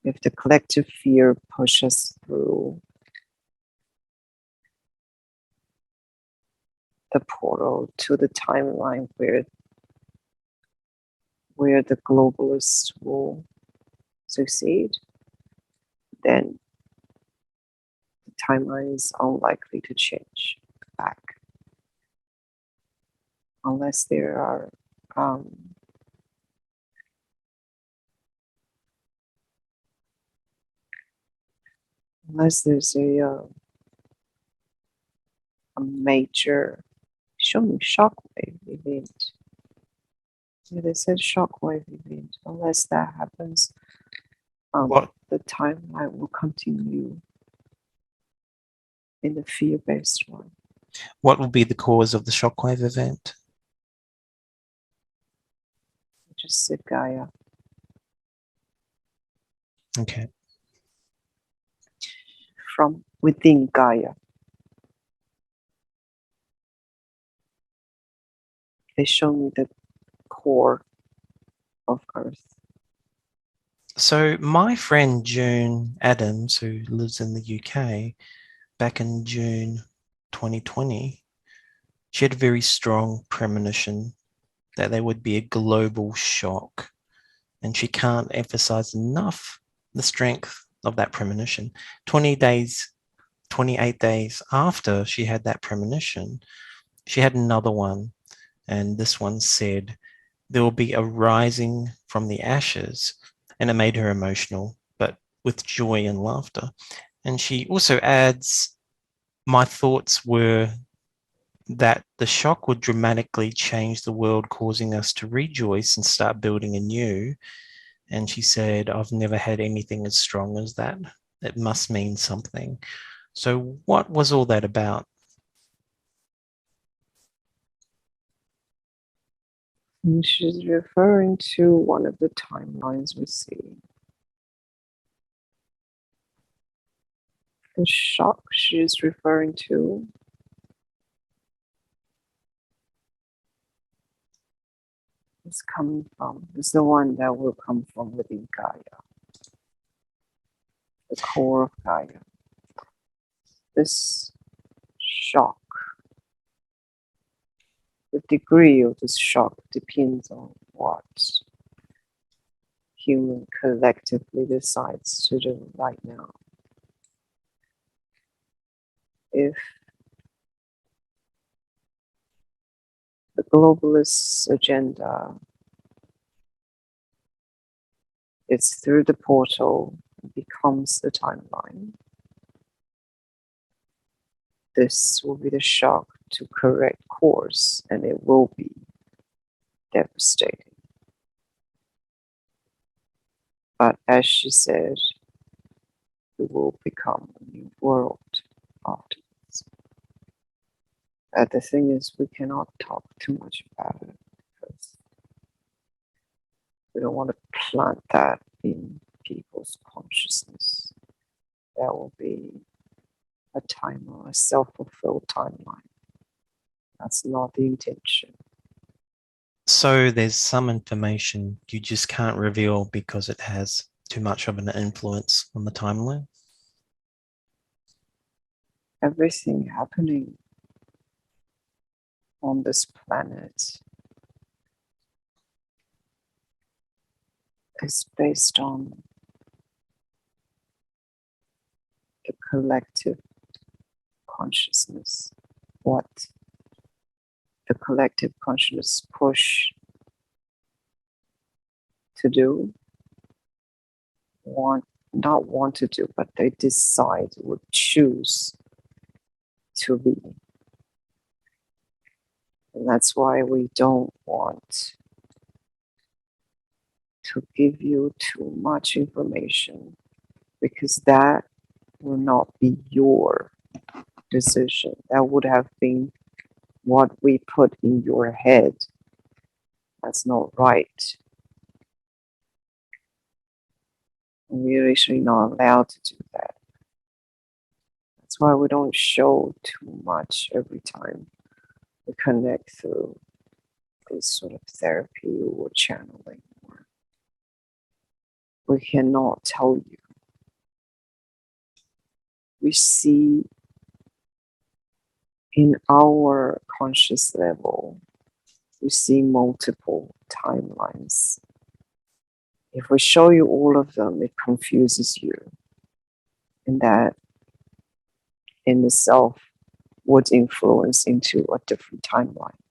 If the collective fear pushes through the portal to the timeline where the globalists will succeed, then the timeline is unlikely to change back. Unless there are unless there's a major shockwave event. Yeah, they said shockwave event. Unless that happens, the timeline will continue in the fear-based one. What will be the cause of the shockwave event? I just said Gaia. Okay. From within Gaia. They show me the core of Earth. So my friend June Adams, who lives in the UK, back in June 2020, she had a very strong premonition that there would be a global shock. And she can't emphasize enough the strength of that premonition. 28 days after she had that premonition, she had another one. And this one said, there will be a rising from the ashes. And it made her emotional, but with joy and laughter. And she also adds, my thoughts were that the shock would dramatically change the world, causing us to rejoice and start building anew. And she said, I've never had anything as strong as that. It must mean something. So what was all that about? And she's referring to one of the timelines we see. The shock she's referring to is the one that will come from within Gaia, the core of Gaia. This shock, the degree of this shock depends on what human collectively decides to do right now. If the globalists' agenda is through the portal, becomes the timeline, this will be the shock to correct course, and it will be devastating. But as she said, it will become a new world afterwards. But the thing is, we cannot talk too much about it because we don't want to plant that in people's consciousness. That will be a timeline, a self-fulfilled timeline. That's not the intention. So there's some information you just can't reveal because it has too much of an influence on the timeline? Everything happening on this planet is based on the collective consciousness, what the collective consciousness push to do, not want to do, but they decide, would choose to be. And that's why we don't want to give you too much information, because that will not be your decision. That would have been what we put in your head. That's not right. We're actually not allowed to do that. That's why we don't show too much every time we connect through this sort of therapy or channeling. We cannot tell you. We see in our conscious level, we see multiple timelines. If we show you all of them, it confuses you. And that in itself would influence into a different timeline.